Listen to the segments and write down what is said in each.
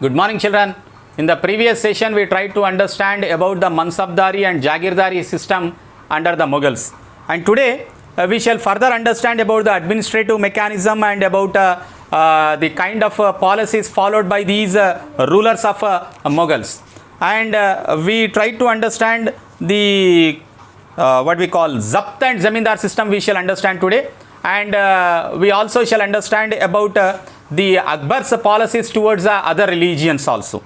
Good morning, children. In the previous session, we tried to understand about the Mansabdari and Jagirdari system under the Mughals. And today, we shall further understand about the administrative mechanism and about the kind of policies followed by these rulers of Mughals. And we tried to understand the what we call Zabt and Zamindar system we shall understand today. And we also shall understand about the Akbar's policies towards other religions also.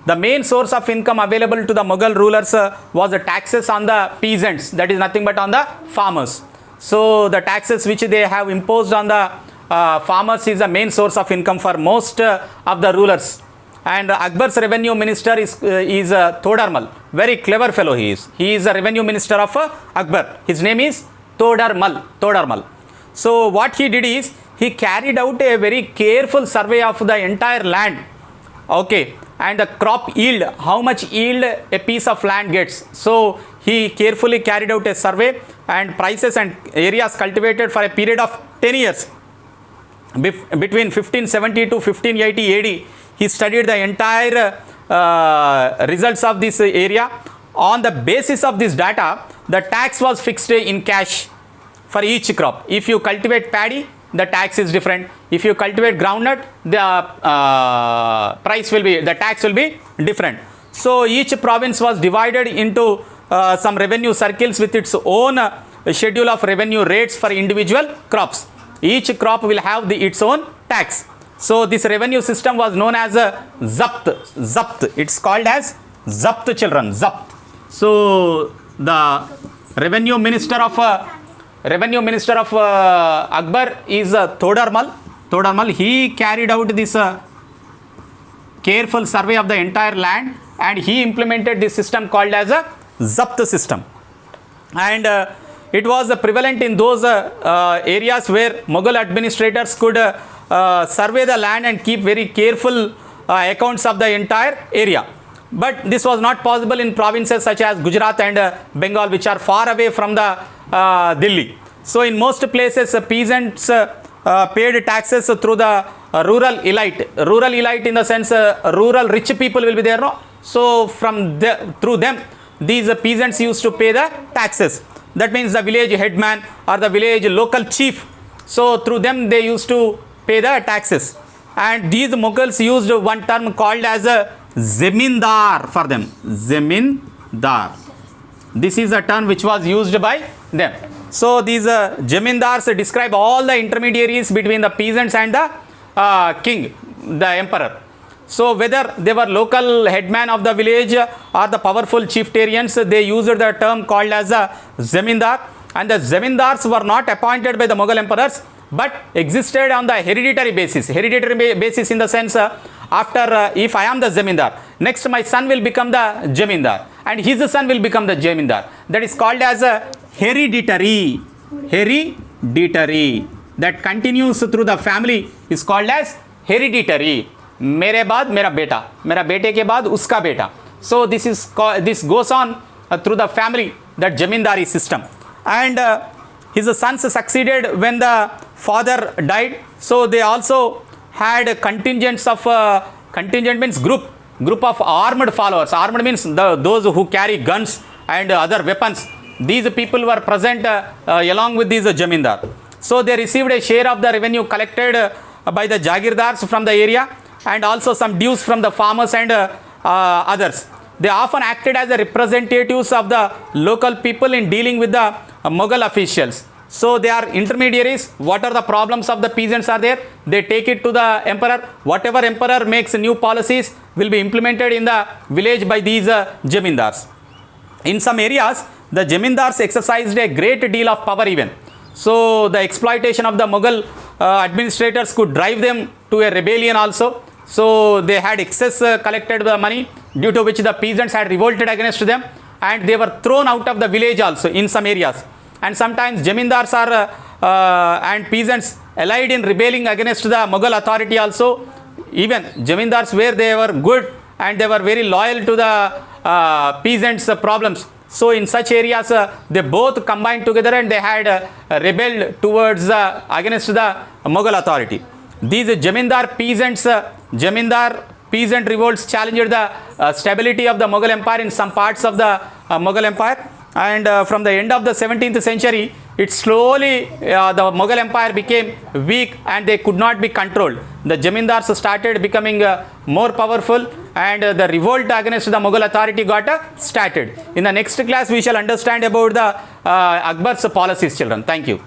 The main source of income available to the Mughal rulers was the taxes on the peasants, that is nothing but on the farmers. So the taxes which they have imposed on the farmers is the main source of income for most of the rulers. And Akbar's revenue minister is Todarmal. Very clever fellow he is. He is the revenue minister of Akbar. His name is Todarmal. So what he did is, he carried out a very careful survey of the entire land. Okay. And the crop yield, how much yield a piece of land gets. So he carefully carried out a survey and prices and areas cultivated for a period of 10 years. Between 1570 to 1580 AD, he studied the entire results of this area. On the basis of this data, the tax was fixed in cash for each crop. If you cultivate paddy, the tax is different. If you cultivate groundnut, the tax will be different. So each province was divided into some revenue circles with its own schedule of revenue rates for individual crops. Each crop will have its own tax. So this revenue system was known as Zabt. It's called as Zabt, children. Zabt. So the revenue minister of Akbar is Todarmal. He carried out this careful survey of the entire land, and he implemented this system called as a Zabt system. And it was prevalent in those areas where Mughal administrators could survey the land and keep very careful accounts of the entire area. But this was not possible in provinces such as Gujarat and Bengal, which are far away from the Delhi. So in most places, peasants paid taxes through the rural elite. Rural elite in the sense, rural rich people will be there. No? So through them, these peasants used to pay the taxes. That means the village headman or the village local chief. So through them, they used to pay the taxes. And these Mughals used one term called as a Zamindar for them. Zamindar. This is a term which was used by them. So these Zamindars describe all the intermediaries between the peasants and the king, the emperor. So whether they were local headman of the village or the powerful chieftains, they used the term called as a Zamindar. And the Zamindars were not appointed by the Mughal emperors, but existed on the hereditary basis. Hereditary basis in the sense, after if I am the Zamindar, next my son will become the Jamindar, and his son will become the Jamindar. That is called as a hereditary. Hereditary. That continues through the family is called as hereditary. मेरे बाद मेरा बेटा, मेरा बेटे के बाद उसका बेटा. So this goes on through the family, that Jamindari system. And his sons succeeded when the father died. So they also had contingents of contingent means group of armed followers. Armed means those who carry guns and other weapons. These people were present along with these Jamindar. So they received a share of the revenue collected by the Jagirdars from the area, and also some dues from the farmers and others. They often acted as the representatives of the local people in dealing with the Mughal officials. So they are intermediaries. What are the problems of the peasants are there? They take it to the emperor. Whatever emperor makes new policies will be implemented in the village by these Jamindars. In some areas, the Jamindars exercised a great deal of power even. So the exploitation of the Mughal administrators could drive them to a rebellion also. So they had excess collected money, due to which the peasants had revolted against them, and they were thrown out of the village also in some areas. And sometimes Jamindars and peasants allied in rebelling against the Mughal authority also. Even Jamindars, where they were good and they were very loyal to the peasants' problems. So in such areas, they both combined together and they had rebelled towards against the Mughal authority. These Jamindar peasant revolts challenged the stability of the Mughal Empire in some parts of the Mughal Empire. And from the end of the 17th century, it slowly, the Mughal Empire became weak and they could not be controlled. The Jamindars started becoming more powerful, and the revolt against the Mughal authority got started. In the next class, we shall understand about the Akbar's policies, children. Thank you.